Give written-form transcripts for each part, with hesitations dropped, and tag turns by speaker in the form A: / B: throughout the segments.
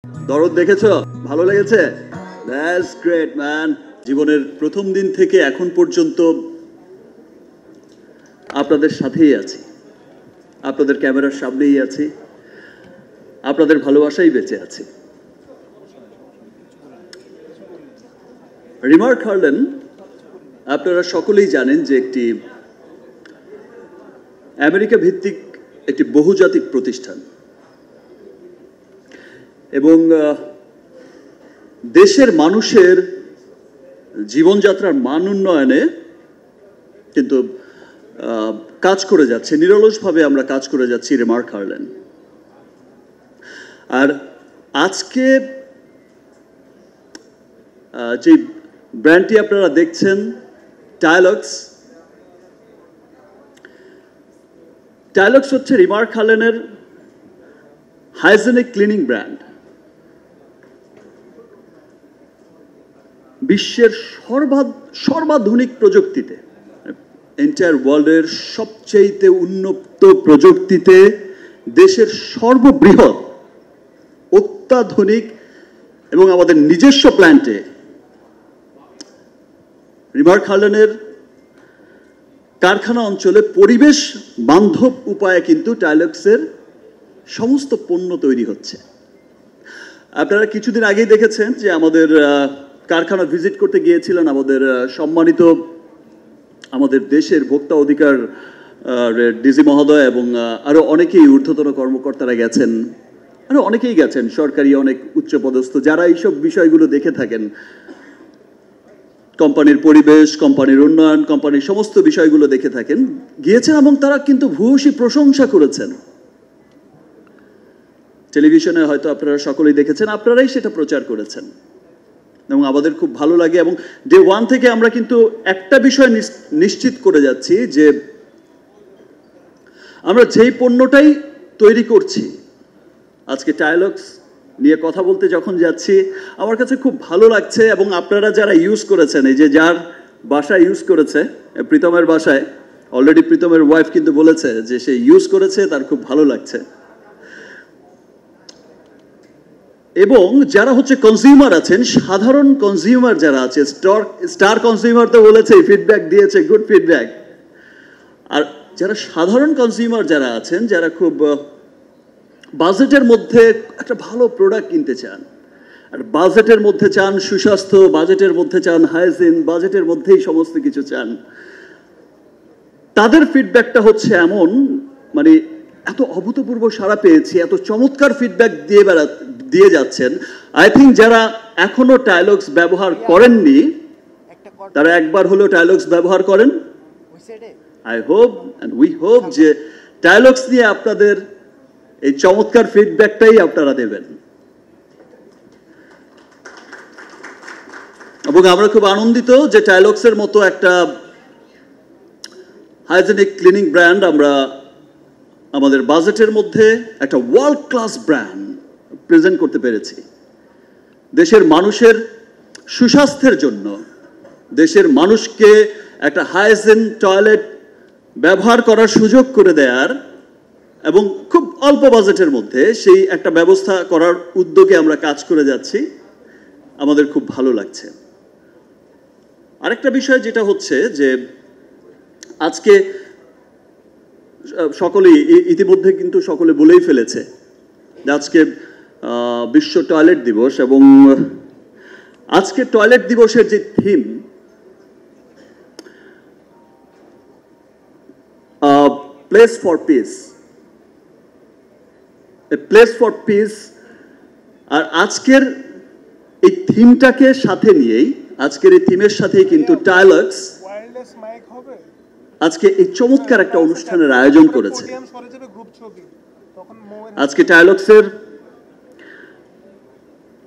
A: দরদ দেখেছো? ভালো লেগেছে? That's great man. জীবনের প্রথম দিন থেকে এখন পর্যন্ত আপনাদের সাথেই আছি, আপনাদের ক্যামেরার সামনেই আছি, আপনাদের ভালোবাসাই বেঁচে আছে। রিমার্ক হার্লেন আপনারা সকলেই জানেন যে একটি আমেরিকা ভিত্তিক একটি বহুজাতিক প্রতিষ্ঠান এবং দেশের মানুষের জীবনযাত্রার মান উন্নয়নে কিন্তু কাজ করে যাচ্ছে, নিরলসভাবে আমরা কাজ করে যাচ্ছি রিমার্ক হার্লেন। আর আজকে যে ব্র্যান্ডটি আপনারা দেখছেন টাইলক্স হচ্ছে রিমার্ক হার্লেনের হাইজেনিক ক্লিনিং ব্র্যান্ড। বিশ্বের সর্বাধুনিক প্রযুক্তিতে, এন্টায়ার ওয়ার্ল্ডের সবচেয়ে উন্নত প্রযুক্তিতে দেশের সর্ববৃহৎ অত্যাধুনিক এবং আমাদের নিজস্ব প্ল্যান্টে রিমার্ক হার্লেনের কারখানা অঞ্চলে পরিবেশ বান্ধব উপায়ে কিন্তু টাইলক্সের সমস্ত পণ্য তৈরি হচ্ছে। আপনারা কিছুদিন আগেই দেখেছেন যে আমাদের কারখানা ভিজিট করতে গিয়েছিলেন আমাদের সম্মানিত আমাদের দেশের ভোক্তা অধিকার ডিজি মহোদয় এবং আরও অনেকেই ঊর্ধ্বতন কর্মকর্তারা গেছেন, আরও অনেকেই গেছেন, সরকারি অনেক উচ্চপদস্থ যারা এইসব বিষয়গুলো দেখে থাকেন, কোম্পানির পরিবেশ, কোম্পানির উন্নয়ন, কোম্পানির সমস্ত বিষয়গুলো দেখে থাকেন, গিয়েছেন এবং তারা কিন্তু ভূয়সী প্রশংসা করেছেন। টেলিভিশনে হয়তো আপনারা সকলেই দেখেছেন, আপনারাই সেটা প্রচার করেছেন এবং আমাদের খুব ভালো লাগে। এবং ডে ওয়ান থেকে আমরা কিন্তু একটা বিষয় নিশ্চিত করে যাচ্ছি যে আমরা যেই পণ্যটাই তৈরি করছি, আজকে টাইলক্স নিয়ে কথা বলতে যখন যাচ্ছি আমার কাছে খুব ভালো লাগছে। এবং আপনারা যারা ইউজ করেছেন, এই যে যার বাসায় ইউজ করেছে, প্রীতমের বাসায় অলরেডি প্রীতমের ওয়াইফ কিন্তু বলেছে যে সে ইউজ করেছে, তার খুব ভালো লাগছে। এবং যারা হচ্ছে কনজিউমার আছেন, সাধারণ কনজিউমার যারা আছে, স্টার কনজিউমার তো বলেছে, ফিডব্যাক দিয়েছে, গুড ফিডব্যাক। আর যারা সাধারণ কনজিউমার যারা আছেন, যারা খুব বাজেটের মধ্যে একটা ভালো প্রোডাক্ট কিনতে চান, আর বাজেটের মধ্যে চান সুস্বাস্থ্য, বাজেটের মধ্যে চান হাইজিন, বাজেটের মধ্যেই সমস্ত কিছু চান, তাদের ফিডব্যাকটা হচ্ছে এমন, মানে এত অভূতপূর্ব সাড়া পেয়েছি, এত চমৎকার ফিডব্যাক দিয়ে যাচ্ছেন। আই থিঙ্ক যারা এখনো টাইলক্স ব্যবহার করেননি তারা একবার হলো টাইলক্স ব্যবহার করেন। I hope and we hope যে টাইলক্স নিয়ে আপনাদের এই চমৎকার ফিডব্যাকটাই আপনারা দেবেন। এবং আমরা খুব আনন্দিত যে টাইলক্সের মতো একটা হাইজেনিক ক্লিনিং ব্র্যান্ড আমরা আমাদের বাজেটের মধ্যে একটা ওয়ার্ল্ড ক্লাস ব্র্যান্ড প্রেজেন্ট করতে পেরেছি। দেশের মানুষের সুস্বাস্থ্যের জন্য, দেশের মানুষকে একটা হাইজিন টয়লেট ব্যবহার করার সুযোগ করে দেওয়ার এবং খুব অল্প বাজেটের মধ্যে সেই একটা ব্যবস্থা করার উদ্যোগে আমরা কাজ করে যাচ্ছি। আমাদের খুব ভালো লাগছে। আরেকটা বিষয় যেটা হচ্ছে যে আজকে সকলেই ইতিমধ্যে কিন্তু সকলে বলেই ফেলেছে যে আজকে বিশ্ব টয়লেট দিবস, এবং আজকে টয়লেট দিবসের যে theme place for peace, place for peace, আর আজকের এই থিমটাকে সাথে নিয়েই, আজকের এই থিমের সাথেই কিন্তু টাইলক্স আজকে এই চমৎকার একটা অনুষ্ঠানের আয়োজন করেছে। আজকে টাইলক্সের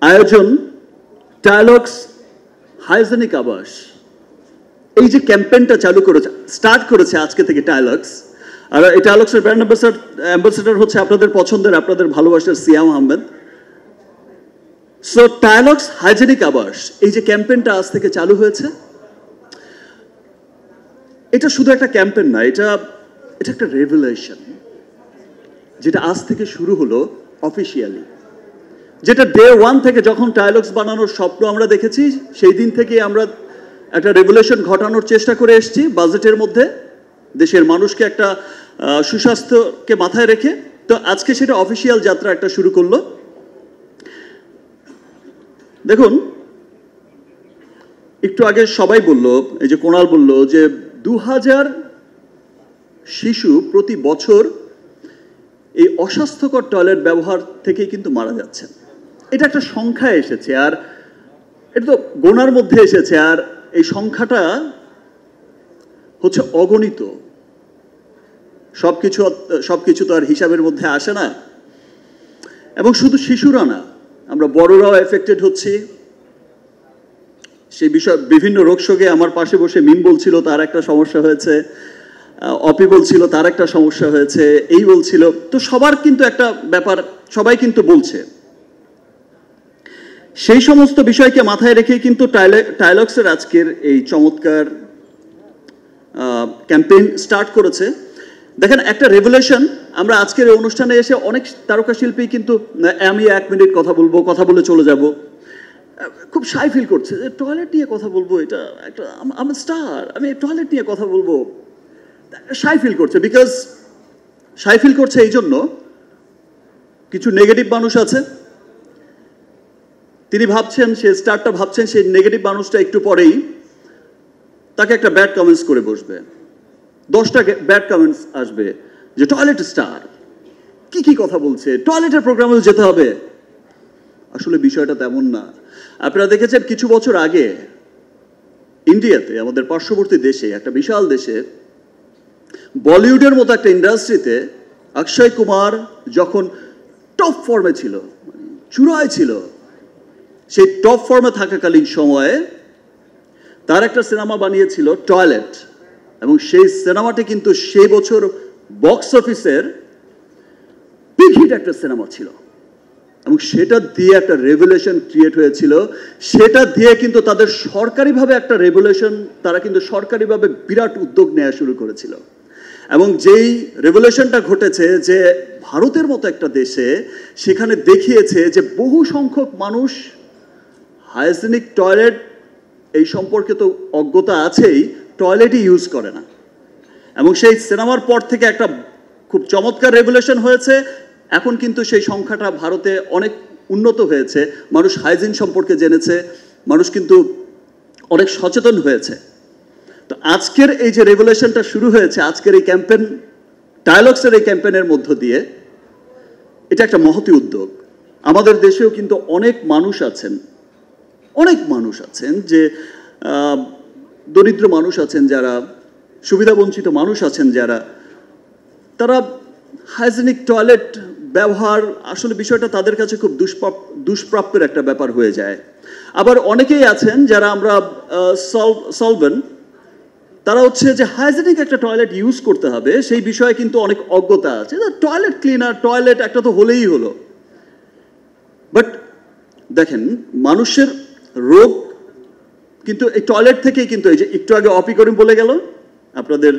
A: আয়োজন টাইলক্স হাইজেনিক আবাস, এই যে ক্যাম্পেইনটা স্টার্ট করেছে আজকে থেকে টাইলক্স। আর এই টাইলক্সের ব্র্যান্ড অ্যাম্বাসেডর হচ্ছে আপনাদের পছন্দের, আপনাদের ভালোবাসার সিয়াম আহমেদ। সো টাইলক্স হাইজেনিক আবাস, এই যে ক্যাম্পেইনটা আজ থেকে চালু হয়েছে, এটা শুধু একটা ক্যাম্পেইন না, এটা একটা রেভলিউশন, যেটা আজ থেকে শুরু হলো অফিসিয়ালি। যেটা ডে ওয়ান থেকে যখন টায়ালগস বানানোর স্বপ্ন আমরা দেখেছি, সেই দিন থেকে আমরা একটা রেভলিউশন ঘটানোর চেষ্টা করে এসেছি বাজেটের মধ্যে, দেশের মানুষকে একটা সুস্বাস্থ্যকে মাথায় রেখে। তো আজকে সেটা অফিসিয়াল যাত্রা একটা শুরু করলো। দেখুন, একটু আগে সবাই বলল, এই যে কোণাল বলল যে 2000 শিশু প্রতি বছর এই অস্বাস্থ্যকর টয়লেট ব্যবহার থেকেই কিন্তু মারা যাচ্ছে। এটা একটা সংখ্যা এসেছে, আর এটা তো গোনার মধ্যে এসেছে, আর এই সংখ্যাটা হচ্ছে অগণিত। সবকিছু তো আর হিসাবের মধ্যে আসে না। এবং শুধু শিশুরা না, আমরা বড়রাও এফেক্টেড হচ্ছি। সেই বিষয় বিভিন্ন রোগশোকে আমার পাশে বসে মিম বলছিল তার একটা সমস্যা হয়েছে, অপি বলছিল তার একটা সমস্যা হয়েছে, এই বলছিল। তো সবার কিন্তু একটা ব্যাপার, সবাই কিন্তু বলছে। সেই সমস্ত বিষয়কে মাথায় রেখেই কিন্তু টায়ালগসের আজকের এই চমৎকার ক্যাম্পেইন স্টার্ট করেছে। দেখেন, একটা রেভলিউশন। আমরা আজকের এই অনুষ্ঠানে এসে অনেক তারকা শিল্পী কিন্তু আমি 1 মিনিট কথা বলে চলে যাব, খুব শাই ফিল করছে যে টয়লেট নিয়ে কথা বলবো, এটা একটা আমি স্টার, আমি টয়লেট নিয়ে কথা বলবো, শাই ফিল করছে। বিকজ শাই ফিল করছে এই জন্য, কিছু নেগেটিভ মানুষ আছে, তিনি ভাবছেন, সে স্টারটা ভাবছেন সেই নেগেটিভ মানুষটা একটু পরেই তাকে একটা ব্যাড কমেন্টস করে বসবে, 10টা ব্যাড কমেন্টস আসবে যে টয়লেট স্টার কি কথা বলছে, টয়লেটের প্রোগ্রামেও যেতে হবে। আসলে বিষয়টা তেমন না। আপনারা দেখেছেন কিছু বছর আগে ইন্ডিয়াতে, আমাদের পার্শ্ববর্তী দেশে, একটা বিশাল দেশে, বলিউডের মতো একটা ইন্ডাস্ট্রিতে অক্ষয় কুমার যখন টপ ফর্মে ছিল, চূড়ায় ছিল, সেই টপ ফর্মে থাকাকালীন সময়ে তার একটা সিনেমা বানিয়েছিল টয়লেট, এবং সেই সিনেমাটি কিন্তু সেই বছর বক্স অফিসের বিগ হিট একটা সিনেমা ছিল, এবং সেটা দিয়ে একটা রেভলিউশন ক্রিয়েট হয়েছিল। সেটা দিয়ে কিন্তু তাদের সরকারিভাবে একটা রেভলিউশন, তারা কিন্তু সরকারিভাবে বিরাট উদ্যোগ নেওয়া শুরু করেছিল। এবং যেই রেভলিউশনটা ঘটেছে, যে ভারতের মতো একটা দেশে, সেখানে দেখিয়েছে যে বহু সংখ্যক মানুষ হাইজেনিক টয়লেট এই সম্পর্কে তো অজ্ঞতা আছেই, টয়লেটই ইউজ করে না। এবং সেই সিনেমার পর থেকে একটা খুব চমৎকার রেভলিউশন হয়েছে। এখন কিন্তু সেই সংখ্যাটা ভারতে অনেক উন্নত হয়েছে, মানুষ হাইজিন সম্পর্কে জেনেছে, মানুষ কিন্তু অনেক সচেতন হয়েছে। তো আজকের এই যে রেভলিউশনটা শুরু হয়েছে, আজকের এই ক্যাম্পেইন, টায়ালগসের এই ক্যাম্পেইনের মধ্য দিয়ে, এটা একটা মহতী উদ্যোগ। আমাদের দেশেও কিন্তু অনেক মানুষ আছেন যে দরিদ্র মানুষ আছেন, যারা সুবিধাবঞ্চিত মানুষ আছেন, যারা তারা হাইজেনিক টয়লেট ব্যবহার, আসলে বিষয়টা তাদের কাছে খুব দুষ্প্রাপ্যের একটা ব্যাপার হয়ে যায়। আবার অনেকেই আছেন যারা আমরা সলভেন, তারা হচ্ছে যে হাইজেনিক একটা টয়লেট ইউজ করতে হবে, সেই বিষয়ে কিন্তু অনেক অজ্ঞতা আছে। টয়লেট ক্লিনার, টয়লেট একটা তো হলেই হলো। বাট দেখেন, মানুষের রোগ কিন্তু এই টয়লেট থেকেই কিন্তু, এই যে একটু আগে অপি করিম বলে গেল, আপনাদের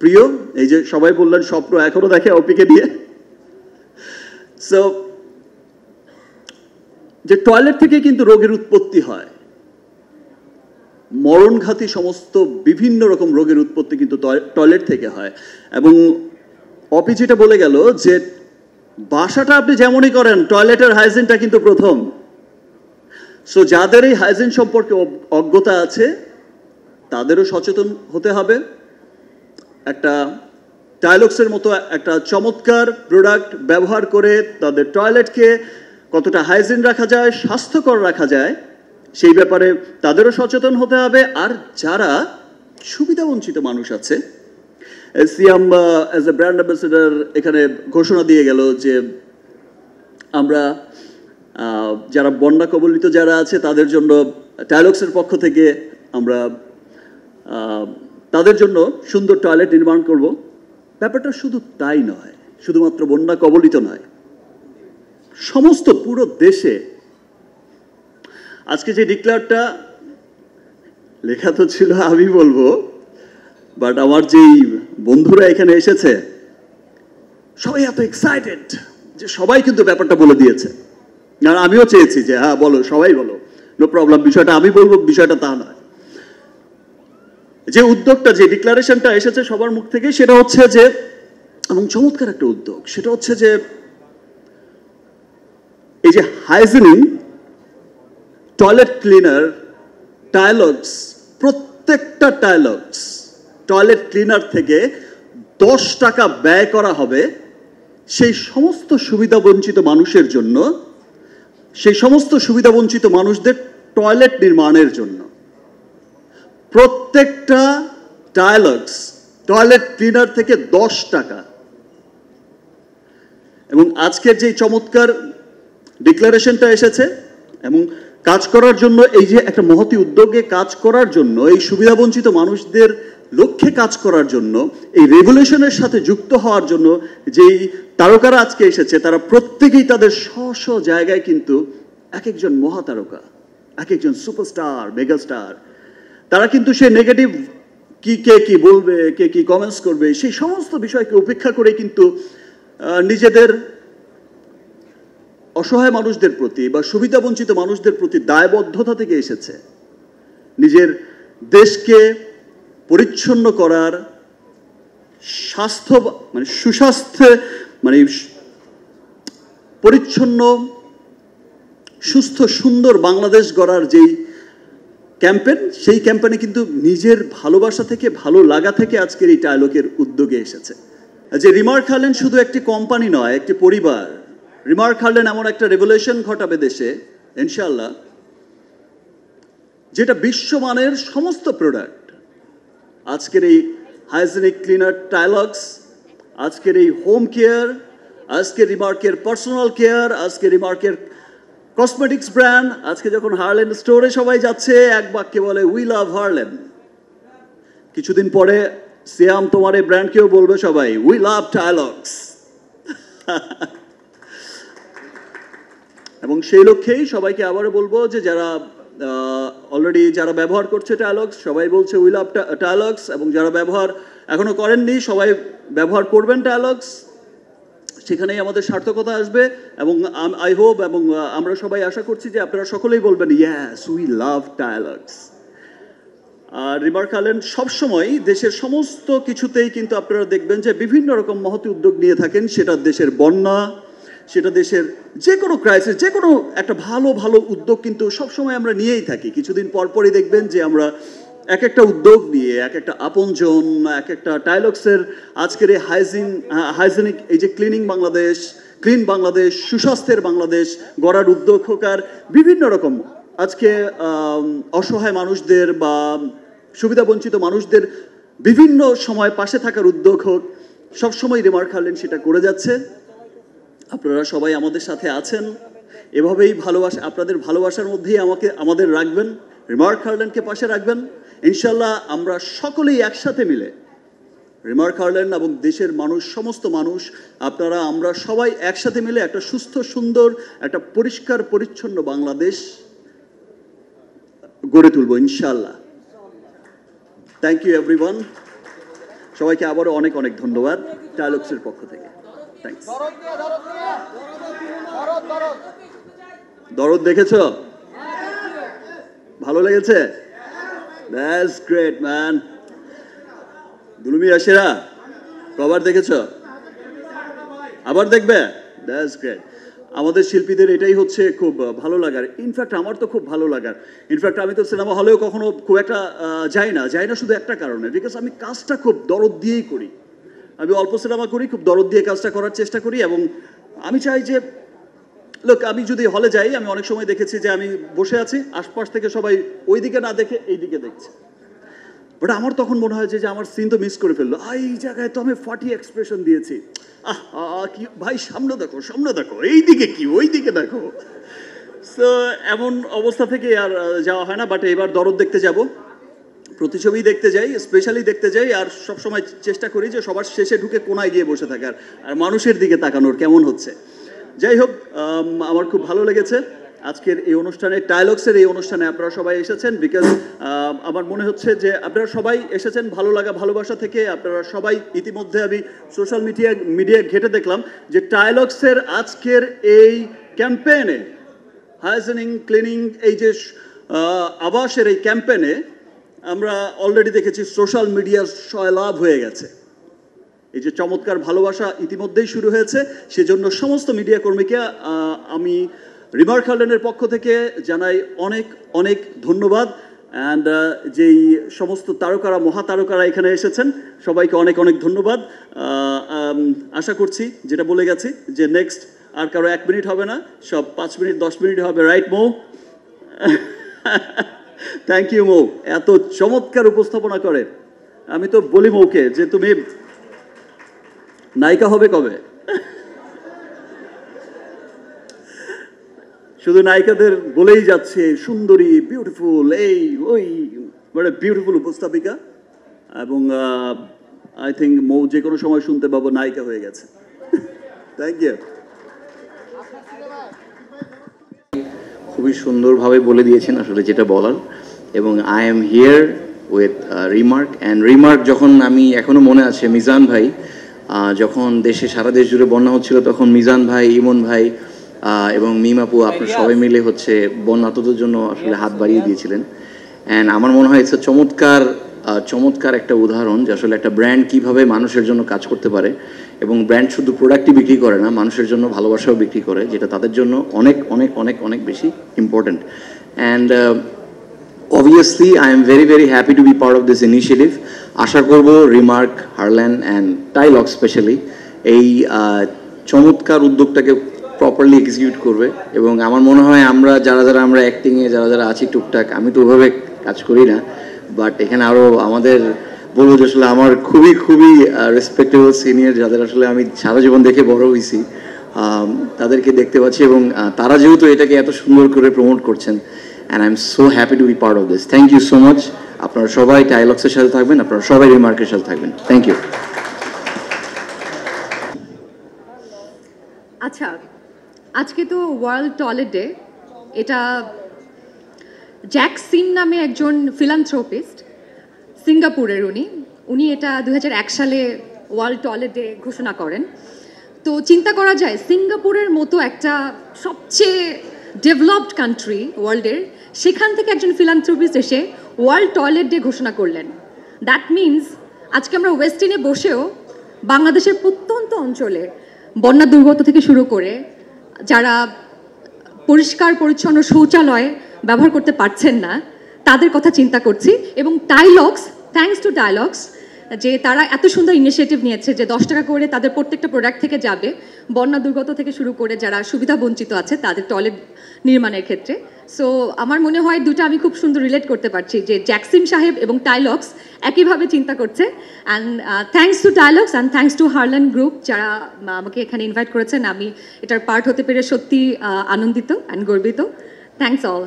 A: প্রিয়, এই যে সবাই বললেন স্বপ্ন এখনো দেখে অপিকে দিয়ে। সো যে টয়লেট থেকে কিন্তু রোগের উৎপত্তি হয়, মরণঘাতী সমস্ত বিভিন্ন রকম রোগের উৎপত্তি কিন্তু টয়লেট থেকে হয়। এবং অপি যেটা বলে গেল যে বাসাটা আপনি যেমনই করেন, টয়লেটের হাইজিনটা কিন্তু প্রথম। সো যাদের এই হাইজিন সম্পর্কে অজ্ঞতা আছে, তাদেরও সচেতন হতে হবে। একটা টায়ালগসের মতো একটা চমৎকার প্রোডাক্ট ব্যবহার করে তাদের টয়লেটকে কতটা হাইজিন রাখা যায়, স্বাস্থ্যকর রাখা যায়, সেই ব্যাপারে তাদেরও সচেতন হতে হবে। আর যারা সুবিধাবঞ্চিত মানুষ আছে, সিয়াম অ্যাজ এ ব্র্যান্ড অ্যাম্বাসেডর এখানে ঘোষণা দিয়ে গেল যে আমরা যারা বন্যা কবলিত যারা আছে তাদের জন্য টায়ালগসের পক্ষ থেকে আমরা তাদের জন্য সুন্দর টয়লেট নির্মাণ করব। ব্যাপারটা শুধু তাই নয়, শুধুমাত্র বন্যা কবলিত নয়, সমস্ত পুরো দেশে। আজকে যে ডিক্লেয়ারটা লেখা তো ছিল আমি বলবো, বাট আমার যেই বন্ধুরা এখানে এসেছে সবাই এত এক্সাইটেড যে সবাই কিন্তু ব্যাপারটা বলে দিয়েছে। আর আমিও চেয়েছি যে হ্যাঁ বলো, সবাই বলো, নো প্রবলেম, বিষয়টা আমি বলবো, বিষয়টা তা নয়। যে উদ্যোগটা, যে ডিক্লারেশনটা এসেছে সবার মুখ থেকে, সেটা হচ্ছে যে, এবং চমৎকার একটা উদ্যোগ, সেটা হচ্ছে যে এই যে হাইজিনিং, টয়লেট ক্লিনার, টাইলক্স, প্রত্যেকটা টাইলক্স টয়লেট ক্লিনার থেকে 10 টাকা ব্যয় করা হবে সেই সমস্ত সুবিধাবঞ্চিত মানুষের জন্য, সেই সমস্ত সুবিধাবঞ্চিত মানুষদের টয়লেট নির্মাণের জন্য। প্রত্যেকটা টাইলক্স টয়লেট ক্লিনার থেকে 10 টাকা। এবং আজকের যে চমৎকার ডিক্লারেশনটা এসেছে, এবং কাজ করার জন্য, এই যে একটা মহতী উদ্যোগে কাজ করার জন্য, এই সুবিধাবঞ্চিত মানুষদের লক্ষ্যে কাজ করার জন্য, এই রেভলিউশনের সাথে যুক্ত হওয়ার জন্য যেই তারকারা আজকে এসেছে, তারা প্রত্যেকেই তাদের স্ব জায়গায় কিন্তু এক একজন মহাতারকা, এক একজন সুপারস্টার, মেগাস্টার। তারা কিন্তু সে নেগেটিভ কে কি বলবে, কে কি কমেন্টস করবে, সেই সমস্ত বিষয়কে উপেক্ষা করে কিন্তু নিজেদের অসহায় মানুষদের প্রতি বা সুবিধাবঞ্চিত মানুষদের প্রতি দায়বদ্ধতা থেকে এসেছে। নিজের দেশকে পরিচ্ছন্ন করার, স্বাস্থ্য মানে সুস্বাস্থ্য মানে পরিচ্ছন্ন, সুস্থ, সুন্দর বাংলাদেশ গড়ার যেই ক্যাম্পেন, সেই ক্যাম্পেনে কিন্তু নিজের ভালোবাসা থেকে, ভালো লাগা থেকে আজকের এই টাইলকের উদ্যোগে এসেছে। যে রিমার্ক আইল্যান্ড শুধু একটি কোম্পানি নয়, একটি পরিবার। রিমার্ক আইল্যান্ড এমন একটা রেভলিউশন ঘটাবে দেশে ইনশাআল্লাহ, যেটা বিশ্বমানের সমস্ত প্রোডাক্ট, আজকের এই হাইজেনিক ক্লিনার টাইলক্স, আজকের এই হোম কেয়ার, আজকের রিমার্কের পার্সোনাল কেয়ার, আজকের রিমার্কের কসমেটিক্স ব্র্যান্ড, আজকে যখন হার্লেন স্টোরে সবাই যাচ্ছে এক বাক্যে বলে উই লাভ হার্লেন। কিছুদিন পরে সিয়াম তোমার এই ব্র্যান্ডকেও বলবে সবাই উই লাভ টাইলক্স। এবং সেই লক্ষ্যেই সবাইকে আবারও বলবো যে যারা অলরেডি যারা ব্যবহার করছে টাইলক্স, সবাই বলছে উই লাভ টাইলক্স, এবং যারা ব্যবহার এখনো করেননি সবাই ব্যবহার করবেন টাইলক্স। সেখানেই আমাদের সার্থকতা আসবে, এবং আই হোপ, এবং আমরা সবাই আশা করছি যে আপনারা সকলেই বলবেন ইয়েস উই লাভ টাইলক্স। আর রিমার্ক আইল্যান্ড সবসময় দেশের সমস্ত কিছুতেই কিন্তু আপনারা দেখবেন যে বিভিন্ন রকম মহৎ উদ্যোগ নিয়ে থাকেন, সেটা দেশের বন্যা, সেটা দেশের যে কোনো ক্রাইসিস, যে কোনো একটা ভালো ভালো উদ্যোগ কিন্তু সবসময় আমরা নিয়েই থাকি। কিছুদিন পরপরই দেখবেন যে আমরা এক একটা উদ্যোগ নিয়ে, এক একটা আপনজন, এক একটা টাইলক্সের আজকের এই হাইজেনিক, এই যে ক্লিনিং বাংলাদেশ, ক্লিন বাংলাদেশ, সুস্বাস্থ্যের বাংলাদেশ গড়ার উদ্যোগ হোক, আর বিভিন্ন রকম আজকে অসহায় মানুষদের বা সুবিধাবঞ্চিত মানুষদের বিভিন্ন সময় পাশে থাকার উদ্যোগ হোক, সবসময় রিমার্ক আইল্যান্ড সেটা করে যাচ্ছে। আপনারা সবাই আমাদের সাথে আছেন, এভাবেই ভালোবাসা, আপনাদের ভালোবাসার মধ্যেই আমাদের রাখবেন, রিমার্ক আইল্যান্ডকে পাশে রাখবেন। ইনশাল্লাহ আমরা সকলেই একসাথে মিলে রিমার্ক আইল্যান্ড এবং দেশের মানুষ, সমস্ত মানুষ, আপনারা, আমরা সবাই একসাথে মিলে একটা সুস্থ, সুন্দর, একটা পরিষ্কার পরিচ্ছন্ন বাংলাদেশ গড়ে তুলব ইনশাল্লাহ। থ্যাংক ইউ এভরিওয়ান, সবাইকে আবারও অনেক অনেক ধন্যবাদ টাইলক্সের পক্ষ থেকে। থ্যাংকস। দরদ দেখেছো? ভালো লেগেছে? That's great man. দুলুমি আশেরা কবার দেখেছো? আবার দেখবে? That's great. আমাদের শিল্পীদের এটাই হচ্ছে খুব ভালো লাগার। ইনফ্যাক্ট আমার তো খুব ভালো লাগার। ইনফ্যাক্ট আমি তো সিনেমা হলেও কখনো খুব একটা যাই না শুধু একটা কারণে, বিকজ আমি কাজটা খুব দরদ দিয়েই করি। আমি অল্প সিনেমা করি, খুব দরদ দিয়ে কাজটা করার চেষ্টা করি, এবং আমি চাই যে লোক, আমি যদি হলে যাই, আমি অনেক সময় দেখেছি যে আমি বসে আছি, আশপাশ থেকে সবাই ওই দিকে না দেখে এই দিকে দেখছে, বাট আমার তখন মনে হয় যে আমার সিন তো মিস করে ফেললো, এই জায়গায় তো আমি ফাটি এক্সপ্রেশন দিয়েছি, কি ভাই সামনে দেখো, সামনে দেখো, এই দিকে কি, ওই দিকে দেখো। সো এমন অবস্থা থেকে আর যাওয়া হয় না, বাট এবার দরদ দেখতে যাব, প্রতিছবি দেখতে যাই, স্পেশালি দেখতে যাই, আর সবসময় চেষ্টা করি যে সবার শেষে ঢুকে কোনায় গিয়ে বসে থাকার, আর মানুষের দিকে তাকানোর কেমন হচ্ছে। যাই হোক, আমার খুব ভালো লেগেছে আজকের এই অনুষ্ঠানে, টাইলক্সের এই অনুষ্ঠানে আপনারা সবাই এসেছেন, বিকজ আমার মনে হচ্ছে যে আপনারা সবাই এসেছেন ভালো লাগা, ভালোবাসা থেকে। আপনারা সবাই ইতিমধ্যে আমি সোশ্যাল মিডিয়া ঘেটে দেখলাম যে টাইলক্সের আজকের এই ক্যাম্পেইনে হাইজেনিং ক্লিনিং এই যে আবাসের এই ক্যাম্পেনে আমরা অলরেডি দেখেছি সোশ্যাল মিডিয়ার সয়লাভ হয়ে গেছে। এই যে চমৎকার ভালোবাসা ইতিমধ্যেই শুরু হয়েছে, সেজন্য সমস্ত মিডিয়া কর্মীকে আমি রিমার্ক হারল্যান্ডের পক্ষ থেকে জানাই অনেক অনেক ধন্যবাদ। অ্যান্ড যেই সমস্ত তারকারা মহাতারকারা এখানে এসেছেন সবাইকে অনেক অনেক ধন্যবাদ। আশা করছি যেটা বলে গেছি যে নেক্সট আর কারো 1 মিনিট হবে না, সব 5 মিনিট 10 মিনিট হবে, রাইট মৌ? থ্যাংক ইউ মৌ, এত চমৎকার উপস্থাপনা করে। আমি তো বলি মৌকে যে তুমি নায়িকা হবে কবে? শুধু নায়িকাদের বলেই যাচ্ছে সুন্দরী, বিউটিফুল, এই ওই, মানে বিউটিফুল উপস্থাপিকা। এবং আই থিঙ্ক মৌ যে কোনো সময় শুনতে পাবো নায়িকা হয়ে গেছে। Thank you.
B: খুবই সুন্দরভাবে বলে দিয়েছেন আসলে যেটা বলার। এবং I am here with Remark. And Remark যখন আমি এখনো মনে আছে মিজান ভাই যখন দেশে সারা দেশ জুড়ে বন্যা হচ্ছিল তখন মিজান ভাই, ইমন ভাই এবং মিমাপু আপনার সবাই মিলে হচ্ছে বন্যাতদের জন্য আসলে হাত বাড়িয়ে দিয়েছিলেন। অ্যান্ড আমার মনে হয় ইটস চমৎকার একটা উদাহরণ যে আসলে একটা ব্র্যান্ড কিভাবে মানুষের জন্য কাজ করতে পারে। এবং ব্র্যান্ড শুধু প্রোডাক্টই বিক্রি করে না, মানুষের জন্য ভালোবাসাও বিক্রি করে, যেটা তাদের জন্য অনেক অনেক অনেক অনেক বেশি important. And obviously I am very very happy to be part of this initiative. আশা করব Remark, Herlan and Tylox specially এই চমৎকার উদ্যোগটাকে প্রপারলি এক্সিকিউট করবে। এবং আমার মনে হয় আমরা আমরা অ্যাক্টিংয়ে যারা আছি টুকটাক, আমি তো ওভাবে কাজ করি না, বাট এখানে আরও আমাদের বলবো যে আসলে আমার খুবই রেসপেক্টেবল সিনিয়র যাদের আসলে আমি সারা জীবন দেখে বড় হয়েছি, তাদেরকে দেখতে পাচ্ছি। এবং তারা যেহেতু এটাকে এত সুন্দর করে প্রমোট করছেন, and I'm so happy to be part of this. Thank you so much. আপনারা সবাই টাইলক্সের সাথে থাকবেন, আপনারা সবাই রিমার্কের সাথে থাকবেন। Thank you.
C: আচ্ছা, আজকে তো ওয়ার্ল্ড টয়লেট ডে। এটা জ্যাক সিম নামে একজন ফিলান্থ্রোপিস্ট, সিঙ্গাপুরের উনি এটা 2001 সালে ওয়ার্ল্ড টয়লেট ডে ঘোষণা করেন। তো চিন্তা করা যায় সিঙ্গাপুরের মতো একটা সবচেয়ে ডেভেলপড কান্ট্রি ওয়ার্ল্ডের, সেখান থেকে একজন ফিলান্থ্রোপিস্ট এসে ওয়ার্ল্ড টয়লেট ডে ঘোষণা করলেন। দ্যাট মিনস আজকে আমরা ওয়েস্টিনে বসেও বাংলাদেশের প্রত্যন্ত অঞ্চলে বন্যা দুর্গত থেকে শুরু করে যারা পরিষ্কার পরিচ্ছন্ন শৌচালয় ব্যবহার করতে পারছেন না তাদের কথা চিন্তা করছি। এবং টাইলক্স, থ্যাঙ্কস টু টাইলক্স যে তারা এত সুন্দর ইনিশিয়েটিভ নিয়েছে যে 10 টাকা করে তাদের প্রত্যেকটা প্রোডাক্ট থেকে যাবে বন্যা দুর্গত থেকে শুরু করে যারা সুবিধা বঞ্চিত আছে তাদের টয়লেট নির্মাণের ক্ষেত্রে। সো আমার মনে হয় দুটো আমি খুব সুন্দর রিলেট করতে পারছি যে জ্যাকসিম সাহেব এবং টাইলক্স একইভাবে চিন্তা করছে। And thanks to Tylox and thanks to Herlan group যারা আমাকে এখানে ইনভাইট করেছেন। আমি এটার পার্ট হতে পেরে সত্যি আনন্দিত অ্যান্ড গর্বিত। Thanks all.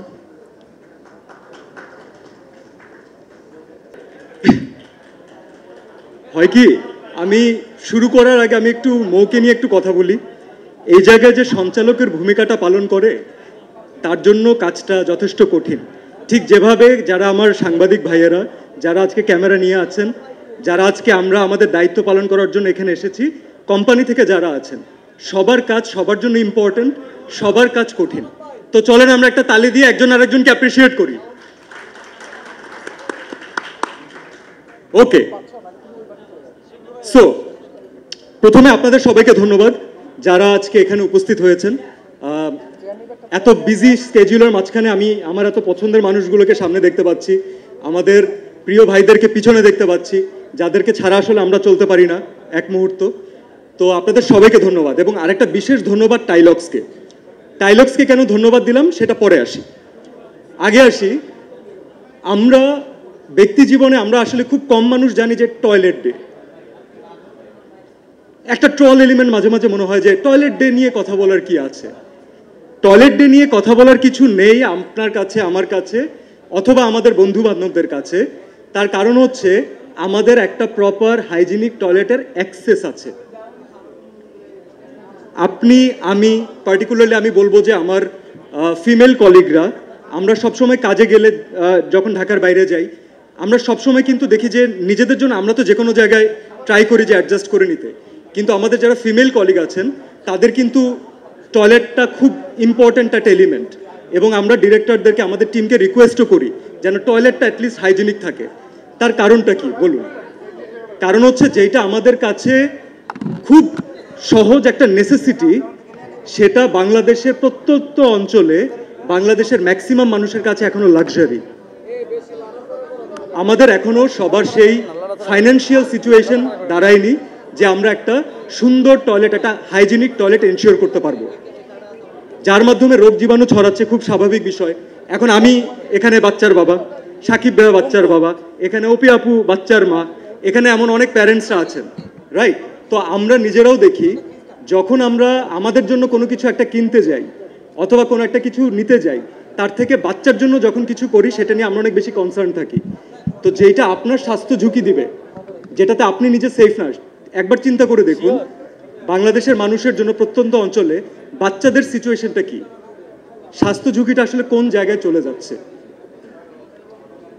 D: হয় কি, আমি শুরু করার আগে আমি একটু মৌকে নিয়ে একটু কথা বলি। এই জায়গায় যে সঞ্চালকের ভূমিকাটা পালন করে তার জন্য কাজটা যথেষ্ট কঠিন। ঠিক যেভাবে যারা আমার সাংবাদিক ভাইয়েরা যারা আজকে ক্যামেরা নিয়ে আছেন, যারা আজকে আমরা আমাদের দায়িত্ব পালন করার জন্য এখানে এসেছি, কোম্পানি থেকে যারা আছেন, সবার কাজ সবার জন্য ইম্পর্টেন্ট, সবার কাজ কঠিন। তো চলেন আমরা একটা তালি দিয়ে একজন আরেকজনকে অ্যাপ্রিসিয়েট করি। ওকে, সো প্রথমে আপনাদের সবাইকে ধন্যবাদ যারা আজকে এখানে উপস্থিত হয়েছেন। এত বিজি স্কেডিউলের মাঝখানে আমি আমার এত পছন্দের মানুষগুলোকে সামনে দেখতে পাচ্ছি, আমাদের প্রিয় ভাইদেরকে পিছনে দেখতে পাচ্ছি, যাদেরকে ছাড়া আসলে আমরা চলতে পারি না এক মুহূর্ত। তো আপনাদের সবাইকে ধন্যবাদ। এবং আরেকটা বিশেষ ধন্যবাদ টাইলক্সকে কেন ধন্যবাদ দিলাম সেটা পরে আসি। আগে আসি, আমরা ব্যক্তি জীবনে আমরা আসলে খুব কম মানুষ জানি যে টয়লেট ডে একটা ট্রল এলিমেন্ট মাঝে মাঝে মনে হয় যে টয়লেট ডে নিয়ে কথা বলার কি আছে। টয়লেট ডে নিয়ে কথা বলার কিছু নেই আপনার কাছে, আমার কাছে, অথবা আমাদের বন্ধু বান্ধবদের কাছে। তার কারণ হচ্ছে আমাদের একটা প্রপার হাইজিনিক টয়লেটের অ্যাক্সেস আছে। আপনি, আমি পার্টিকুলারলি আমি বলবো যে আমার ফিমেল কলিগরা, আমরা সবসময় কাজে গেলে যখন ঢাকার বাইরে যাই, আমরা সবসময় কিন্তু দেখি যে নিজেদের জন্য আমরা তো যে কোনো জায়গায় ট্রাই করি যে অ্যাডজাস্ট করে নিতে, কিন্তু আমাদের যারা ফিমেল কলিগ আছেন তাদের কিন্তু টয়লেটটা খুব ইম্পর্ট্যান্ট একটা এলিমেন্ট। এবং আমরা ডিরেক্টরদেরকে আমাদের টিমকে রিকোয়েস্টও করি যেন টয়লেটটা অ্যাটলিস্ট হাইজেনিক থাকে। তার কারণটা কি বলুন? কারণ হচ্ছে যেটা আমাদের কাছে খুব সহজ একটা নেসেসিটি, সেটা বাংলাদেশের প্রত্যন্ত অঞ্চলে বাংলাদেশের ম্যাক্সিমাম মানুষের কাছে এখনো লাক্সারি। আমাদের এখনো সবার সেই ফাইন্যান্সিয়াল সিচুয়েশন দাঁড়ায়নি যে আমরা একটা সুন্দর টয়লেট, একটা হাইজেনিক টয়লেট এনশিওর করতে পারবো, যার মাধ্যমে রোগ জীবাণু ছড়াচ্ছে, খুব স্বাভাবিক বিষয়। এখন আমি এখানে বাচ্চার বাবা, সাকিব ভাইয়া বাচ্চার বাবা, এখানে অপি আপু বাচ্চার মা, এখানে এমন অনেক প্যারেন্টসরা আছেন, রাইট? তো আমরা নিজেরাও দেখি যখন আমরা আমাদের জন্য কোনো কিছু একটা কিনতে যাই অথবা কোনো একটা কিছু নিতে যাই, তার থেকে বাচ্চার জন্য যখন কিছু করি সেটা নিয়ে আমরা অনেক বেশি কনসার্ন থাকি। তো যেটা আপনার স্বাস্থ্য ঝুঁকি দিবে, যেটাতে আপনি নিজে সেফ না, একবার চিন্তা করে দেখুন বাংলাদেশের মানুষের জন্য প্রত্যন্ত অঞ্চলে বাচ্চাদের সিচুয়েশনটা কি, স্বাস্থ্য ঝুঁকিটা আসলে কোন জায়গায় চলে যাচ্ছে।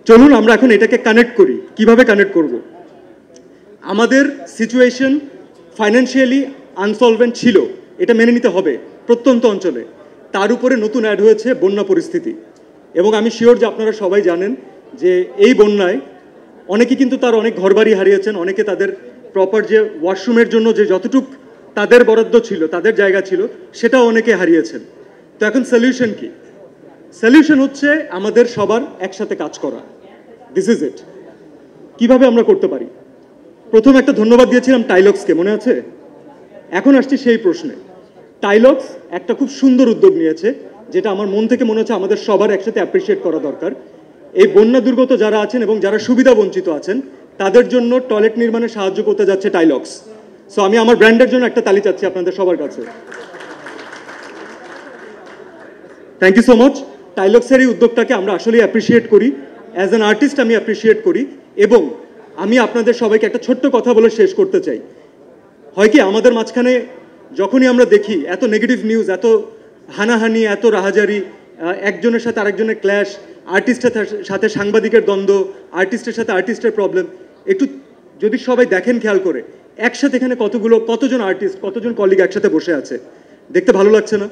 D: চলুন আমরা এখন এটাকে কানেক্ট করি। কিভাবে কানেক্ট করব? আমাদের সিচুয়েশন ফাইন্যান্সিয়ালি আনসলভেন্ট ছিল, এটা মেনে নিতে হবে প্রত্যন্ত অঞ্চলে। তার উপরে নতুন অ্যাড হয়েছে বন্যা পরিস্থিতি, এবং আমি শিওর যে আপনারা সবাই জানেন যে এই বন্যায় অনেকে কিন্তু তার অনেক ঘরবাড়ি হারিয়েছেন, অনেকে তাদের প্রপার যে ওয়াশরুমের জন্য যে যতটুক তাদের বরাদ্দ ছিল, তাদের জায়গা ছিল, সেটাও অনেকে হারিয়েছেন। তো এখন সলিউশন কি? সলিউশন হচ্ছে আমাদের সবার একসাথে কাজ করা। This is it. কিভাবে আমরা করতে পারি? প্রথম একটা ধন্যবাদ দিয়েছিলাম টাইলক্সকে, মনে আছে? এখন আসছি সেই প্রশ্নে। টাইলক্স একটা খুব সুন্দর উদ্যোগ নিয়েছে, যেটা আমার মন থেকে মনে হচ্ছে আমাদের সবার একসাথে অ্যাপ্রিসিয়েট করা দরকার। এই বন্যা দুর্গত যারা আছেন এবং যারা সুবিধা বঞ্চিত আছেন, তাদের জন্য টয়লেট নির্মাণে সাহায্য করতে যাচ্ছে টাইলক্স। সো আমি আমার ব্র্যান্ডের জন্য একটা তালি চাচ্ছি আপনাদের সবার কাছে। Thank you so much. টাইলক্সের এই উদ্যোগটাকে আমরা আসলেই অ্যাপ্রিসিয়েট করি। অ্যাজ অ্যান আর্টিস্ট আমি অ্যাপ্রিসিয়েট করি, এবং আমি আপনাদের সবাইকে একটা ছোট্ট কথা বলে শেষ করতে চাই। হয় কি, আমাদের মাঝখানে যখনই আমরা দেখি এত নেগেটিভ নিউজ, এত হানাহানি, এত রাহাজারি, একজনের সাথে আরেকজনের ক্ল্যাশ, আর্টিস্টের সাথে সাংবাদিকের দ্বন্দ্ব, আর্টিস্টের সাথে আর্টিস্টের প্রবলেম, একটু যদি সবাই দেখেন খেয়াল করে একসাথে এখানে কতজন আর্টিস্ট, কতজন কলিগ একসাথে বসে আছে, দেখতে ভালো লাগছে না?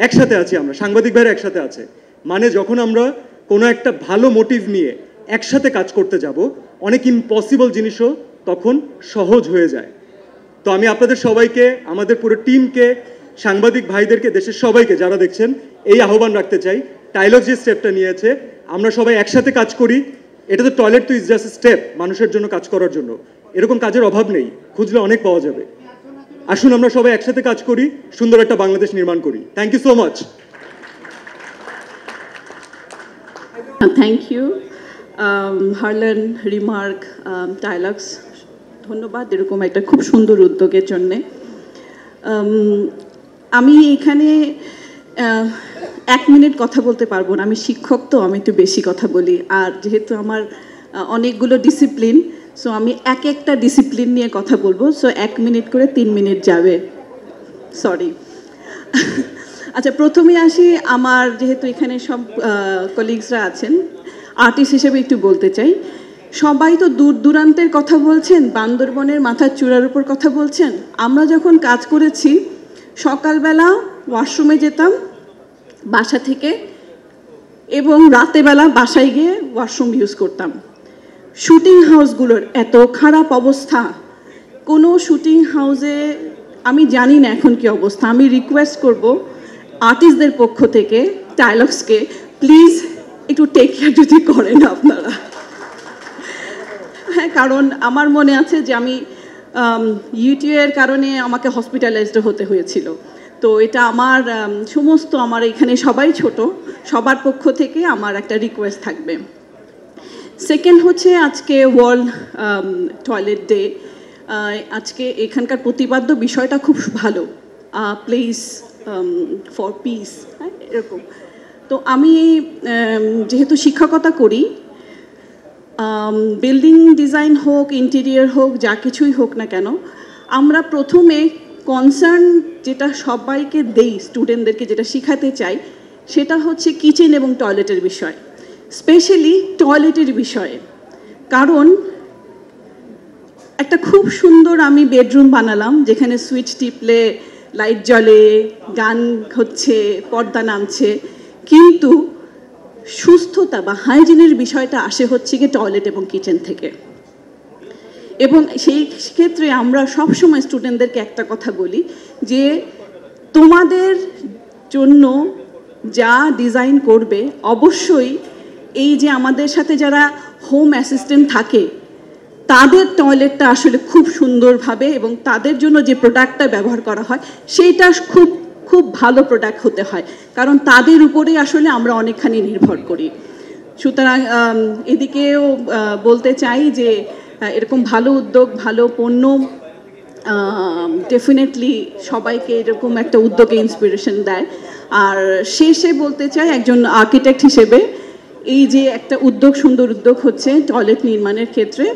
D: একসাথে আছি আমরা, সাংবাদিক ভাইরা একসাথে আছে, মানে যখন আমরা কোনো একটা ভালো মোটিভ নিয়ে একসাথে কাজ করতে যাব, অনেক ইম্পসিবল জিনিসও তখন সহজ হয়ে যায়। তো আমি আপনাদের সবাইকে, আমাদের পুরো টিমকে, সাংবাদিক ভাইদেরকে, দেশের সবাইকে যারা দেখছেন, এই আহ্বান রাখতে চাই, টাইলক্স যে স্টেপটা নিয়েছে, আমরা সবাই একসাথে কাজ করি। এটা তো টয়লেট তো ইজ জাস্ট স্টেপ মানুষের জন্য কাজ করার জন্য, এরকম কাজের অভাব নেই, খুঁজলে অনেক পাওয়া যাবে। আসুন আমরা সবাই একসাথে কাজ করি, সুন্দর একটা বাংলাদেশ নির্মাণ করি। Thank you so much.
E: Thank you Herlan, Remark, Tylox, ধন্যবাদ এরকম একটা খুব সুন্দর উদ্যোগের জন্যে। আমি এখানে 1 মিনিট কথা বলতে পারবো না, আমি শিক্ষক তো, আমি একটু বেশি কথা বলি। আর যেহেতু আমার অনেকগুলো ডিসিপ্লিন, সো আমি একটা ডিসিপ্লিন নিয়ে কথা বলবো, সো 1 মিনিট করে 3 মিনিট যাবে, সরি। আচ্ছা, প্রথমে আসি, আমার যেহেতু এখানে সব কলিগসরা আছেন, আর্টিস্ট হিসেবে একটু বলতে চাই। সবাই তো দূর দূরান্তের কথা বলছেন, বান্দরবনের মাথার চূড়ার উপর কথা বলছেন। আমরা যখন কাজ করেছি, সকালবেলা ওয়াশরুমে যেতাম বাসা থেকে, এবং রাতেবেলা বাসায় গিয়ে ওয়াশরুম ইউজ করতাম। শুটিং হাউসগুলোর এত খারাপ অবস্থা, কোনো শুটিং হাউসে আমি জানি না এখন কি অবস্থা। আমি রিকোয়েস্ট করব আর্টিস্টদের পক্ষ থেকে টাইলক্সকে, প্লিজ একটু টেক কেয়ার যদি করেন আপনারা। হ্যাঁ, কারণ আমার মনে আছে যে আমি ইউটিউবের কারণে আমাকে হসপিটালাইজড হতে হয়েছিল। তো এটা আমার সমস্ত, আমার এখানে সবাই ছোট, সবার পক্ষ থেকে আমার একটা রিকোয়েস্ট থাকবে। সেকেন্ড হচ্ছে, আজকে ওয়ার্ল্ড টয়লেট ডে। আজকে এখানকার প্রতিপাদ্য বিষয়টা খুব ভালো, প্লেস ফর পিস, হ্যাঁ, এরকম। তো আমি যেহেতু শিক্ষকতা করি, বিল্ডিং ডিজাইন হোক, ইন্টেরিয়ার হোক, যা কিছুই হোক না কেন, আমরা প্রথমে কনসার্ন যেটা সবাইকে দেই, স্টুডেন্টদেরকে যেটা শেখাতে চাই, সেটা হচ্ছে কিচেন এবং টয়লেটের বিষয়, স্পেশালি টয়লেটের বিষয়ে। কারণ একটা খুব সুন্দর আমি বেডরুম বানালাম, যেখানে সুইচ টিপলে লাইট জ্বলে, গান হচ্ছে, পর্দা নামছে, কিন্তু সুস্থতা বা হাইজিনের বিষয়টা আসে হচ্ছে গিয়ে টয়লেট এবং কিচেন থেকে। এবং সেই ক্ষেত্রে আমরা সবসময় স্টুডেন্টদেরকে একটা কথা বলি যে তোমাদের জন্য যা ডিজাইন করবে অবশ্যই এই যে আমাদের সাথে যারা হোম অ্যাসিস্ট্যান্ট থাকে তাদের টয়লেটটা আসলে খুব সুন্দরভাবে এবং তাদের জন্য যে প্রোডাক্টটা ব্যবহার করা হয় সেইটা খুব খুব ভালো প্রোডাক্ট হতে হয়, কারণ তাদের উপরেই আসলে আমরা অনেকখানি নির্ভর করি। সুতরাং এদিকেও বলতে চাই যে এরকম ভালো উদ্যোগ, ভালো পণ্য ডেফিনেটলি সবাইকে এরকম একটা উদ্যোগে ইন্সপিরেশন দেয়। আর শেষে বলতে চাই একজন আর্কিটেক্ট হিসেবে এই যে একটা উদ্যোগ, সুন্দর উদ্যোগ হচ্ছে টয়লেট নির্মাণের ক্ষেত্রে,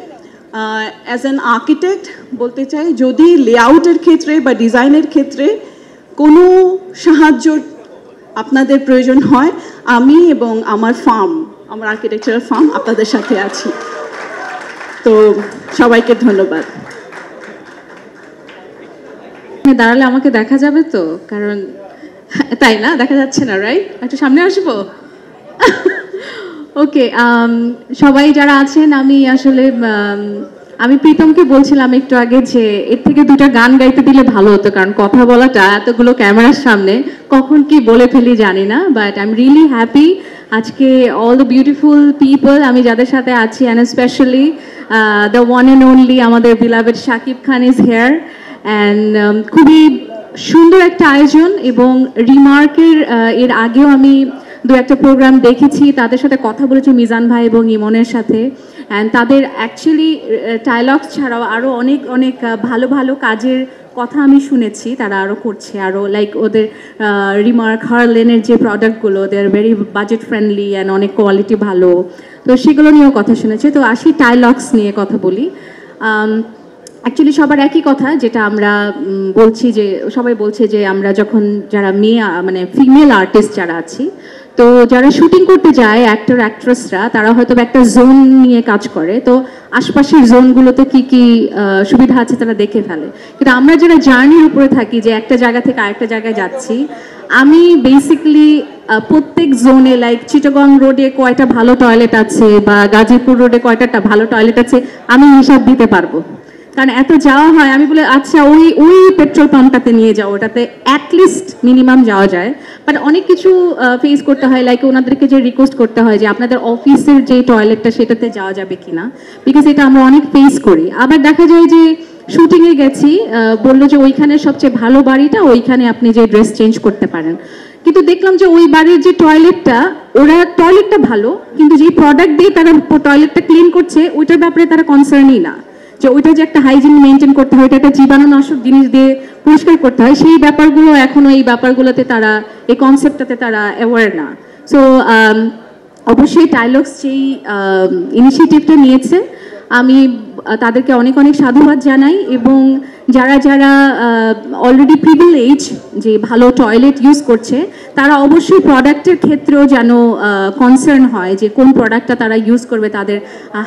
E: অ্যাজ অ্যান আর্কিটেক্ট বলতে চাই যদি লেআউটের ক্ষেত্রে বা ডিজাইনের ক্ষেত্রে কোনো সাহায্য আপনাদের প্রয়োজন হয়, আমি এবং আমার ফার্ম, আমার আর্কিটেকচারাল ফার্ম আপনাদের সাথে আছি। তো সবাইকে ধন্যবাদ।
C: দাঁড়ালে আমাকে দেখা যাবে তো, কারণ তাই না, দেখা যাচ্ছে না, রাইট? একটু সামনে আসবো। ওকে, সবাই যারা আছেন, আমি আসলে আমি প্রীতমকে বলছিলাম একটু আগে যে এর থেকে দুটো গান গাইতে দিলে ভালো হতো, কারণ কথা বলাটা এতগুলো ক্যামেরার সামনে কখন কি বলে ফেলি জানি না। But I am really happy আজকে অল দ্য বিউটিফুল পিপল আমি যাদের সাথে আছি, and specially the one and only আমাদের beloved Shakib Khan is here. And খুবই সুন্দর একটা আয়োজন, এবং রিমার্কের এর আগেও আমি দু একটা প্রোগ্রাম দেখেছি, তাদের সাথে কথা বলেছি মিজান ভাই এবং ইমনের সাথে। অ্যান্ড তাদের অ্যাকচুয়ালি ডায়লগস ছাড়াও আরও অনেক অনেক ভালো ভালো কাজের কথা আমি শুনেছি তারা আরও করছে, আরও লাইক ওদের রিমার্ক হারলেনের যে প্রোডাক্টগুলো they are very budget friendly and অনেক কোয়ালিটি ভালো, তো সেগুলো নিয়েও কথা শুনেছি। তো আসি ডায়লগস নিয়ে কথা বলি। অ্যাকচুয়ালি সবার একই কথা, যেটা আমরা বলছি যে সবাই বলছে যে আমরা যখন যারা মেয়ে মানে ফিমেল আর্টিস্ট যারা আছি, তো যারা শুটিং করতে যায় অ্যাক্টর অ্যাক্ট্রেসরা, তারা হয়তো একটা জোন নিয়ে কাজ করে, তো আশপাশের জোনগুলোতে কি কি সুবিধা আছে তারা দেখে ফেলে। কিন্তু আমরা যারা জার্নির উপরে থাকি, যে একটা জায়গা থেকে আরেকটা জায়গায় যাচ্ছি, আমি বেসিক্যালি প্রত্যেক জোনে লাইক চিটাগং রোডে কয়টা ভালো টয়লেট আছে বা গাজীপুর রোডে কয়টা ভালো টয়লেট আছে আমি হিসাব দিতে পারবো, কারণ এত যাওয়া হয়। আমি বলে আচ্ছা ওই পেট্রোল পাম্পটাতে নিয়ে যাও, ওটাতে অ্যাটলিস্ট মিনিমাম যাওয়া যায়। বাট অনেক কিছু ফেস করতে হয়, লাইক ওনাদেরকে যে রিকোয়েস্ট করতে হয় যে আপনাদের অফিসের যে টয়লেটটা সেটাতে যাওয়া যাবে কিনা, বিকজ এটা আমরা অনেক ফেস করি। আবার দেখা যায় যে শুটিংয়ে গেছি, বললো যে ওইখানে সবচেয়ে ভালো বাড়িটা, ওইখানে আপনি যে ড্রেস চেঞ্জ করতে পারেন, কিন্তু দেখলাম যে ওই বাড়ির যে টয়লেটটা, ওরা টয়লেটটা ভালো, কিন্তু যে প্রোডাক্ট দিয়ে তারা টয়লেটটা ক্লিন করছে ওইটার ব্যাপারে তারা কনসার্নই না, যে ওইটা যে একটা হাইজিন মেনটেন করতে হয়, এটা একটা জীবাণুনাশক জিনিস দিয়ে পরিষ্কার করতে হয়, সেই ব্যাপারগুলো এখনো এই ব্যাপারগুলোতে তারা, এই কনসেপ্টটাতে তারা অ্যাওয়ার না। সো অবশ্যই ডায়লগস যেই ইনিশিয়েটিভটা নিয়েছে, আমি তাদেরকে অনেক অনেক সাধুবাদ জানাই। এবং যারা যারা অলরেডি প্রিভিলেজ যে ভালো টয়লেট ইউজ করছে, তারা অবশ্যই প্রোডাক্টের ক্ষেত্রেও যেন কনসার্ন হয় যে কোন প্রোডাক্টটা তারা ইউজ করবে তাদের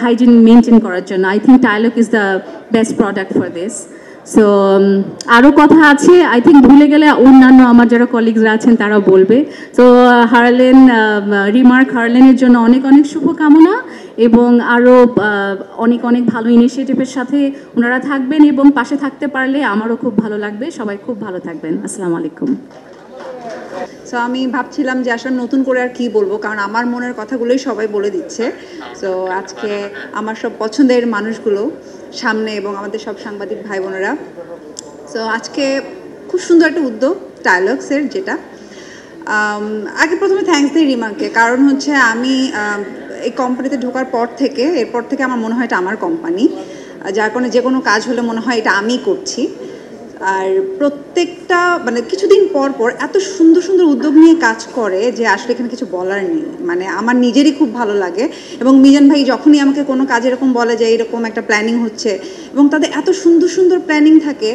C: হাইজিন মেনটেন করার জন্য। I think dialogue is the best product for this. So আরও কথা আছে, আই থিঙ্ক ভুলে গেলে অন্যান্য আমার যারা কলিগসরা আছেন তারা বলবে। সো হারলেন, রিমার্ক হারলেনের জন্য অনেক অনেক শুভকামনা, এবং আরও অনেক অনেক ভালো ইনিশিয়েটিভের সাথে ওনারা থাকবেন, এবং পাশে থাকতে পারলে আমারও খুব ভালো লাগবে। সবাই খুব ভালো থাকবেন। আসসালামু আলাইকুম।
F: সো আমি ভাবছিলাম যে আসলে নতুন করে আর কি বলবো, কারণ আমার মনের কথাগুলোই সবাই বলে দিচ্ছে। সো আজকে আমার সব পছন্দের মানুষগুলো সামনে, এবং আমাদের সব সাংবাদিক ভাই বোনেরা। সো আজকে খুব সুন্দর একটা উদ্যোগ ডায়লগসের, যেটা আগে প্রথমে থ্যাঙ্কস দিই রিমার্ককে, কারণ হচ্ছে আমি এই কোম্পানিতে ঢোকার এরপর থেকে আমার মনে হয় এটা আমার কোম্পানি, যার কারণে যে কোনো কাজ হলে মনে হয় এটা আমি করছি। আর প্রত্যেকটা মানে কিছুদিন পর পর এত সুন্দর সুন্দর উদ্যোগ নিয়ে কাজ করে যে আসলে এখানে কিছু বলার নেই। মানে আমার নিজেরই খুব ভালো লাগে, এবং মিজান ভাই যখনই আমাকে কোনো কাজ এরকম বলে যে এরকম একটা প্ল্যানিং হচ্ছে, এবং তাদের এত সুন্দর সুন্দর প্ল্যানিং থাকে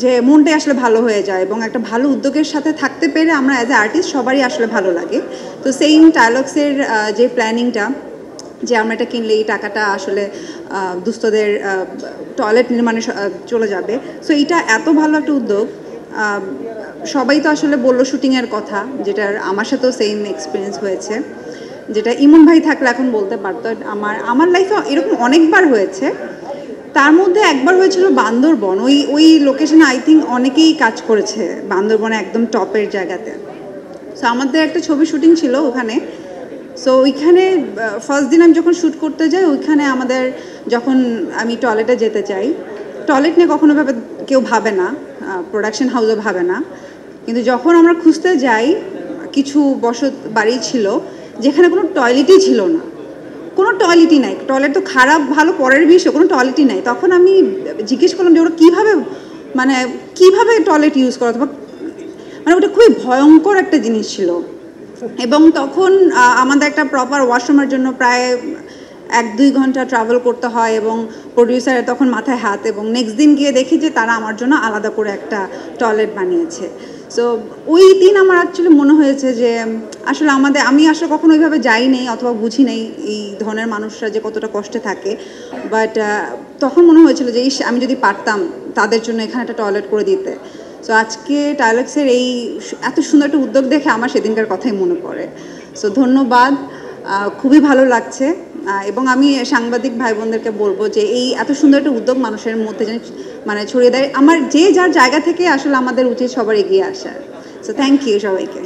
F: যে মনটাই আসলে ভালো হয়ে যায়, এবং একটা ভালো উদ্যোগের সাথে থাকতে পেরে আমরা অ্যাজ এ আর্টিস্ট সবারই আসলে ভালো লাগে। তো সেইম ডায়লগসের যে প্ল্যানিংটা, যে আমরা এটা কিনলে এই টাকাটা আসলে দুস্থদের টয়লেট নির্মাণে চলে যাবে, সো এটা এত ভালো একটা উদ্যোগ। সবাই তো আসলে বললো শুটিংয়ের কথা, যেটার আমার সাথেও সেম এক্সপিরিয়েন্স হয়েছে, যেটা ইমন ভাই থাকলে এখন বলতে পারতো। আমার লাইফে এরকম অনেকবার হয়েছে, তার মধ্যে একবার হয়েছিল বান্দরবন। ওই লোকেশনে আই থিঙ্ক অনেকেই কাজ করেছে, বান্দরবনে একদম টপের জায়গাতে। সো আমাদের একটা ছবি শুটিং ছিল ওখানে। সো ওইখানে ফার্স্ট দিন আমি যখন শ্যুট করতে যাই, ওইখানে আমাদের যখন আমি টয়লেটে যেতে চাই, টয়লেট নিয়ে কখনো কেউ ভাবে না, প্রোডাকশন হাউসও ভাবে না, কিন্তু যখন আমরা খুঁজতে যাই কিছু বসত বাড়ি ছিল যেখানে কোনো টয়লেটই ছিল না, কোনো টয়লেটই নাই। টয়লেট তো খারাপ ভালো পরের বিষয়, কোনো টয়লেটই নাই। তখন আমি জিজ্ঞেস করলাম যে ওরা কীভাবে টয়লেট ইউজ করা, মানে ওটা খুবই ভয়ঙ্কর একটা জিনিস ছিল। এবং তখন আমাদের একটা প্রপার ওয়াশরুমের জন্য প্রায় 1-2 ঘন্টা ট্রাভেল করতে হয়, এবং প্রডিউসারের তখন মাথায় হাত, এবং নেক্সট দিন গিয়ে দেখি যে তারা আমার জন্য আলাদা করে একটা টয়লেট বানিয়েছে। সো ওই দিন আমার অ্যাকচুয়ালি মনে হয়েছে যে আসলে আমি আসলে কখনো ওইভাবে যাই নেই অথবা বুঝি নেই এই ধরনের মানুষরা যে কতটা কষ্টে থাকে, বাট তখন মনে হয়েছিল যে আমি যদি পারতাম তাদের জন্য এখানে একটা টয়লেট করে দিতে। সো আজকে টাইলক্সের এই এত সুন্দর একটা উদ্যোগ দেখে আমার সেদিনকার কথাই মনে পড়ে। সো ধন্যবাদ, খুবই ভালো লাগছে। এবং আমি সাংবাদিক ভাই বোনদেরকে বলবো যে এই এত সুন্দর একটা উদ্যোগ মানুষের মধ্যে যেন মানে ছড়িয়ে দেয়। আমার যে যার জায়গা থেকে আসলে আমাদের উচিত সবার এগিয়ে আসার। সো থ্যাংক ইউ সবাইকে।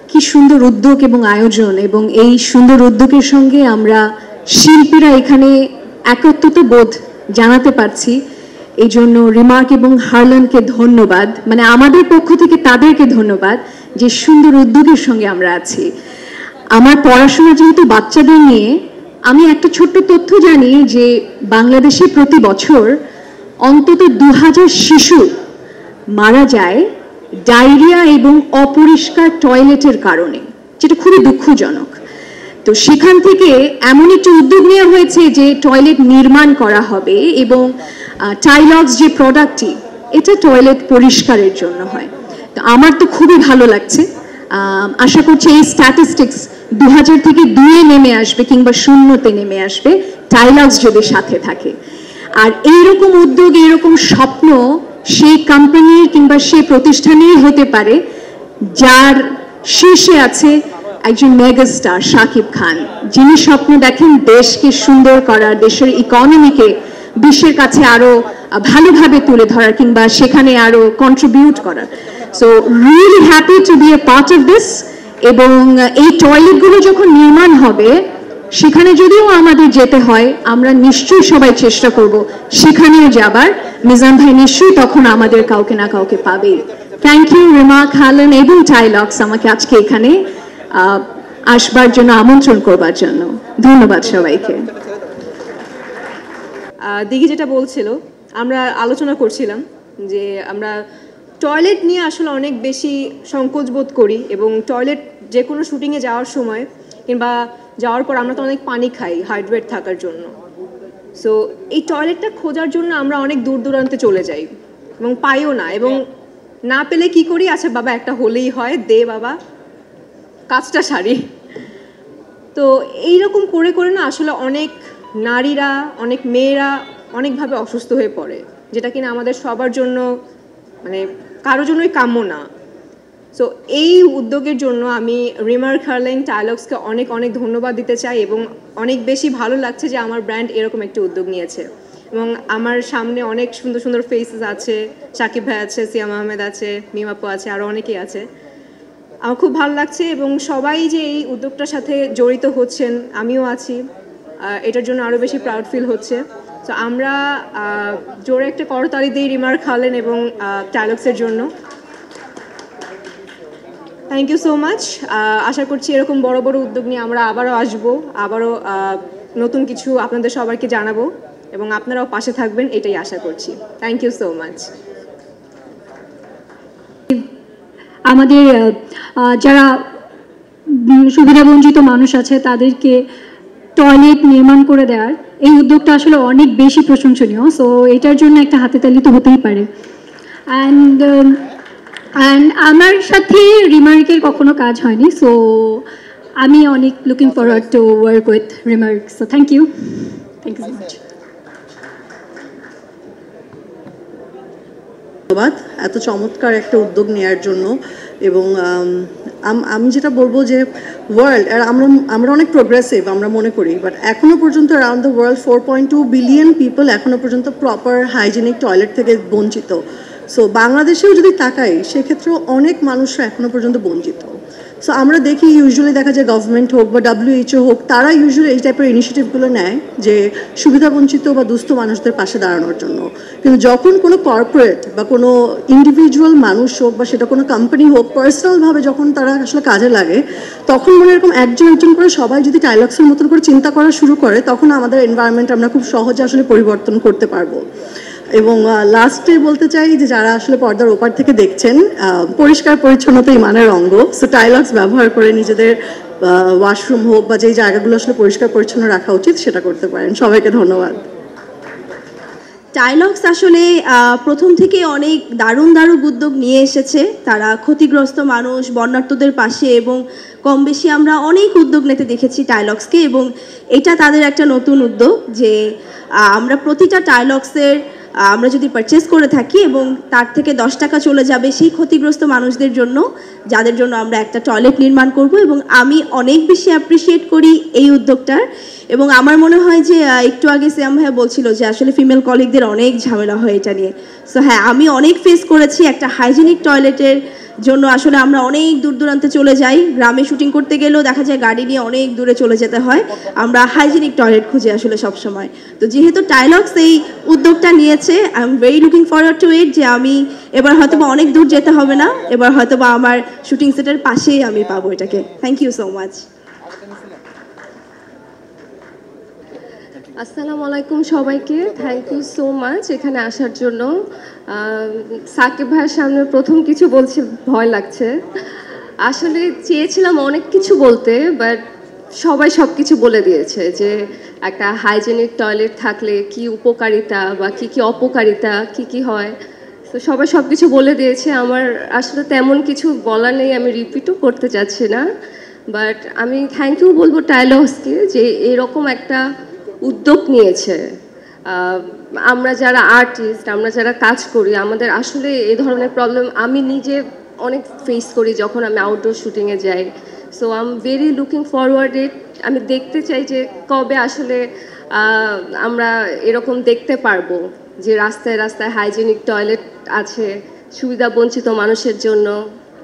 G: কি সুন্দর উদ্যোগ এবং আয়োজন, এবং এই সুন্দর উদ্যোগের সঙ্গে আমরা শিল্পীরা এখানে একত্রিত বোধ জানাতে পারছি। এই জন্য রিমার্ক এবং হারলানকে ধন্যবাদ, মানে আমাদের পক্ষ থেকে তাদেরকে ধন্যবাদ যে সুন্দর উদ্যোগের সঙ্গে আমরা আছি। আমার পড়াশোনা যেহেতু বাচ্চাদের নিয়ে, আমি একটা ছোট্ট তথ্য জানি যে বাংলাদেশে প্রতি বছর অন্তত 2000 শিশু মারা যায় ডায়রিয়া এবং অপরিষ্কার টয়লেটের কারণে, যেটা খুবই দুঃখজনক। তো সেখান থেকে এমন একটি উদ্যোগ নেওয়া হয়েছে যে টয়লেট নির্মাণ করা হবে, এবং টাইলক্স যে প্রোডাক্টটি, এটা টয়লেট পরিষ্কারের জন্য হয়। তো আমার তো খুবই ভালো লাগছে। আশা করছি এই স্ট্যাটিস্টিক্স 2000 থেকে 2-এ নেমে আসবে কিংবা 0-তে নেমে আসবে টাইলক্স যদি সাথে থাকে। আর এইরকম উদ্যোগ, এইরকম স্বপ্ন সেই কোম্পানির কিংবা সেই প্রতিষ্ঠানেই হতে পারে যার শীর্ষে আছে একজন মেগাস্টার শাকিব খান, যিনি স্বপ্ন দেখেন দেশকে সুন্দর করার, দেশের ইকোনমিকে বিশ্বের কাছে আরো ভালোভাবে তুলে ধরার কিংবা সেখানে আরো কন্ট্রিবিউট করার। So really happy to be a part of this. এবং এই টয়লেটগুলো যখন নির্মাণ হবে, সেখানে যদিও আমাদের যেতে হয়, আমরা নিশ্চয়ই সবাই চেষ্টা করব সেখানেও যাবার। মিজান ভাই নিশ্চয়ই তখন আমাদের কাউকে না কাউকে পাবেই। থ্যাংক ইউ রিমার্ক, হারলান এবং টাইলক্স আমাকে আজকে এখানে আসবার জন্য আমন্ত্রণ করবার জন্য। ধন্যবাদ সবাইকে।
H: দিঘি যেটা বলছিল, আমরা আলোচনা করছিলাম যে আমরা টয়লেট নিয়ে আসলে অনেক বেশি সংকোচ বোধ করি, এবং টয়লেট যে কোনো শুটিংয়ে যাওয়ার সময় কিংবা যাওয়ার পর আমরা তো অনেক পানি খাই হাইড্রেট থাকার জন্য। সো এই টয়লেটটা খোঁজার জন্য আমরা অনেক দূর দূরান্তে চলে যাই এবং পাইও না, এবং না পেলে কি করি, আচ্ছা বাবা একটা হলেই হয়, দে বাবা কাজটা সারি। তো এইরকম করে করে না আসলে অনেক নারীরা, অনেক মেয়েরা অনেকভাবে অসুস্থ হয়ে পড়ে, যেটা কিনা আমাদের সবার জন্য মানে কারোর জন্যই কাম্য না। সো এই উদ্যোগের জন্য আমি রিমার্ক, হারলান, টাইলক্সকে অনেক অনেক ধন্যবাদ দিতে চাই, এবং অনেক বেশি ভালো লাগছে যে আমার ব্র্যান্ড এরকম একটি উদ্যোগ নিয়েছে। এবং আমার সামনে অনেক সুন্দর সুন্দর ফেসেস আছে, সাকিব ভাই আছে, সিয়াম আহমেদ আছে, মিমাপু আছে, আরও অনেকেই আছে। আমার খুব ভালো লাগছে, এবং সবাই যে এই উদ্যোগটার সাথে জড়িত হচ্ছেন, আমিও আছি, এটার জন্য আরও বেশি প্রাউড ফিল হচ্ছে। তো আমরা জোরে একটা করতালি দিই রিমার্ক, হারলান এবং টাইলক্সের জন্য। Thank you so much. আশা করছি এরকম বড় বড় উদ্যোগ নিয়ে আমরা আবারও আসবো, আবারও নতুন কিছু আপনাদের সবাইকে জানাবো, এবং আপনারাও পাশে থাকবেন, এটাই আশা করছি। Thank you so much.
G: আমাদের যারা সুবিধাবঞ্চিত মানুষ আছে তাদেরকে টয়লেট নির্মাণ করে দেওয়ার এই উদ্যোগটা আসলে অনেক বেশি প্রশংসনীয়। সো এটার জন্য একটা হাতে তালি তো হতেই পারে। অ্যান্ড আমার সাথে রিমার্কের কখনো কাজ হয়নি, সো আমি অনেক looking forward to work with Remark. So thank you so much.
I: ধন্যবাদ এত চমৎকার একটা উদ্যোগ নেওয়ার জন্য। এবং আমি যেটা বলবো যে ওয়ার্ল্ড আমরা অনেক প্রোগ্রেসিভ আমরা মনে করি, বাট এখনও পর্যন্ত around the world 4.2 billion people এখনও পর্যন্ত প্রপার হাইজেনিক টয়লেট থেকে বঞ্চিত। সো বাংলাদেশেও যদি তাকাই সেক্ষেত্রেও অনেক মানুষরা এখনও পর্যন্ত বঞ্চিত। সো আমরা দেখি ইউজুয়ালি দেখা যায় গভর্নমেন্ট হোক বা WHO হোক, তারা ইউজুয়ালি এই টাইপের ইনিশিয়েটিভগুলো নেয় যে সুবিধাবঞ্চিত বা দুস্থ মানুষদের পাশে দাঁড়ানোর জন্য। কিন্তু যখন কোনো কর্পোরেট বা কোনো ইন্ডিভিজুয়াল মানুষ হোক বা সেটা কোনো কোম্পানি হোক, পার্সোনালভাবে যখন তারা আসলে কাজে লাগে, তখন মনে এরকম একজন একজন করে সবাই যদি টাইলক্সের মতন করে চিন্তা করা শুরু করে, তখন আমাদের এনভায়রনমেন্ট আমরা খুব সহজে আসলে পরিবর্তন করতে পারবো। এবং লাস্টে বলতে চাই যে যারা আসলে পর্দার ওপার থেকে দেখছেন, পরিষ্কার পরিচ্ছন্নতা ইমানের অঙ্গ। সো টাইলক্স ব্যবহার করে নিজেদের ওয়াশরুম হোক বা যেই জায়গাগুলো আসলে পরিষ্কার পরিচ্ছন্ন রাখা উচিত সেটা করতে পারেন। সবাইকে ধন্যবাদ।
J: টাইলক্স আসলে প্রথম থেকে অনেক দারুণ উদ্যোগ নিয়ে এসেছে। তারা ক্ষতিগ্রস্ত মানুষ, বন্যার্তদের পাশে, এবং কম বেশি আমরা অনেক উদ্যোগ নিতে দেখেছি টাইলক্সকে, এবং এটা তাদের একটা নতুন উদ্যোগ যে আমরা প্রতিটা টাইলক্সের আমরা যদি পারচেস করে থাকি এবং তার থেকে 10 টাকা চলে যাবে সেই ক্ষতিগ্রস্ত মানুষদের জন্য, যাদের জন্য আমরা একটা টয়লেট নির্মাণ করব। এবং আমি অনেক বেশি অ্যাপ্রিসিয়েট করি এই উদ্যোগটার। এবং আমার মনে হয় যে একটু আগে সিয়াম ভাইয়া বলছিল যে আসলে ফিমেল কলিগদের অনেক ঝামেলা হয় এটা নিয়ে। সো হ্যাঁ, আমি অনেক ফেস করেছি একটা হাইজেনিক টয়লেটের জন্য। আসলে আমরা অনেক দূর দূরান্তে চলে যাই, গ্রামে শুটিং করতে গেলেও দেখা যায় গাড়ি নিয়ে অনেক দূরে চলে যেতে হয় আমরা হাইজেনিক টয়লেট খুঁজে আসলে সব সময়। তো যেহেতু টাইলক্স এই উদ্যোগটা নিয়েছে, I am very looking forward to it যে আমি এবার হয়তো বা অনেক দূর যেতে হবে না, এবার হয়তো বা আমার শুটিং সেটের পাশেই আমি পাবো এটাকে। Thank you so much.
K: আসসালামু আলাইকুম সবাইকে, থ্যাংক ইউ সো মাচ এখানে আসার জন্য। সাকিব ভাইয়ের সামনে প্রথম কিছু বলছি, ভয় লাগছে। আসলে চেয়েছিলাম অনেক কিছু বলতে, বাট সবাই সব কিছু বলে দিয়েছে যে একটা হাইজেনিক টয়লেট থাকলে কি উপকারিতা বা কি কি অপকারিতা কি কি হয়। তো সবাই সব কিছু বলে দিয়েছে, আমার আসলে তেমন কিছু বলার নেই, আমি রিপিটও করতে চাচ্ছি না। বাট আমি থ্যাংক ইউ বলবো টাইলক্সকে যে এরকম একটা উদ্যোগ নিয়েছে। আমরা যারা আর্টিস্ট, আমরা যারা কাজ করি, আমাদের আসলে এই ধরনের প্রবলেম আমি নিজে অনেক ফেস করি যখন আমি আউটডোর শুটিংয়ে যাই। So I am very looking forward it. আমি দেখতে চাই যে কবে আসলে আমরা এরকম দেখতে পারবো যে রাস্তায় রাস্তায় হাইজেনিক টয়লেট আছে সুবিধা বঞ্চিত মানুষের জন্য।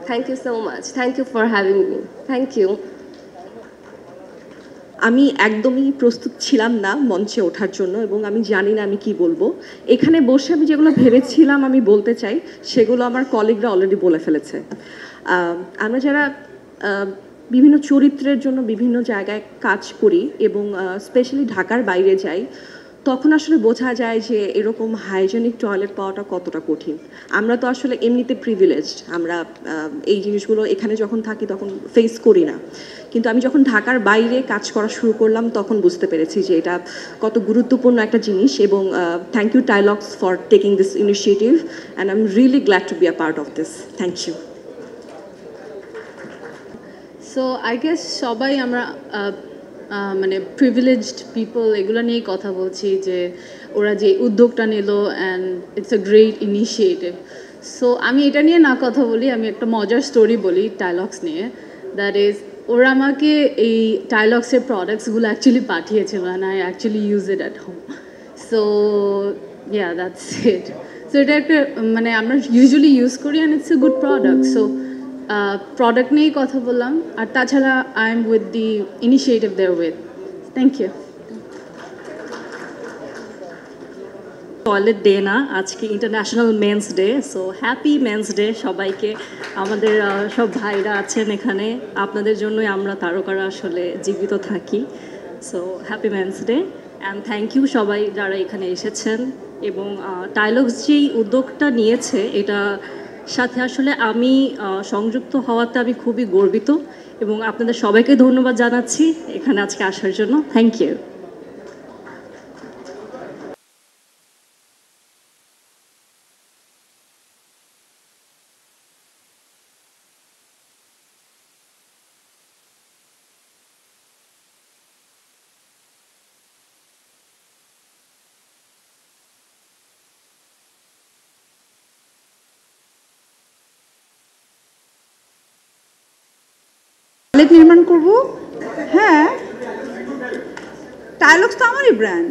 K: Thank you so much, thank you for having me, thank you.
L: আমি একদমই প্রস্তুত ছিলাম না মঞ্চে ওঠার জন্য, এবং আমি জানি না আমি কি বলবো। এখানে বসে আমি যেগুলো ভেবেছিলাম আমি বলতে চাই, সেগুলো আমার কলিগরা অলরেডি বলে ফেলেছে। আমরা যারা বিভিন্ন চরিত্রের জন্য বিভিন্ন জায়গায় কাজ করি এবং স্পেশালি ঢাকার বাইরে যাই, তখন আসলে বোঝা যায় যে এরকম হাইজেনিক টয়লেট পাওয়াটা কতটা কঠিন। আমরা তো আসলে এমনিতে প্রিভিলেজড, আমরা এই জিনিসগুলো এখানে যখন থাকি তখন ফেস করি না। কিন্তু আমি যখন ঢাকার বাইরে কাজ করা শুরু করলাম তখন বুঝতে পেরেছি যে এটা কত গুরুত্বপূর্ণ একটা জিনিস। এবং thank you Tylox for taking this initiative, and I am really glad to be a part of this. Thank you.
M: So I guess সবাই আমরা মানে প্রিভিলেজড পিপল এগুলো নিয়েই কথা বলছি, যে ওরা যে উদ্যোগটা নিল and it's a great initiative. So আমি এটা নিয়ে না কথা বলি, আমি একটা মজার স্টোরি বলি টাইলক্স নিয়ে। দ্যাট ইজ, ওরা আমাকে এই টাইলক্সের প্রোডাক্টসগুলো অ্যাকচুয়ালি পাঠিয়েছিল, and I actually use it at home. So yeah, that's it. So এটা একটা মানে আমরা ইউজুয়ালি ইউজ করি and it's a good product. So product নিয়েই কথা বললাম, আর তাছাড়া I am with the initiative there with. Thank you.
N: Toilet day না, আজকে international men's day. So happy men's day সবাইকে। আমাদের সব ভাইরা আছেন এখানে, আপনাদের জন্যই আমরা তারকারা আসলে জীবিত থাকি। So happy men's day and thank you সবাই যারা এখানে এসেছেন। এবং টাইলক্স যেই উদ্যোগটা নিয়েছে, এটা সাথে আসলে আমি সংযুক্ত হওয়াতে আমি খুবই গর্বিত, এবং আপনাদের সবাইকে ধন্যবাদ জানাচ্ছি এখানে আজকে আসার জন্য। Thank you.
F: নির্মাণ করব, হ্যাঁ, ডায়লগস তো আমারই ব্র্যান্ড।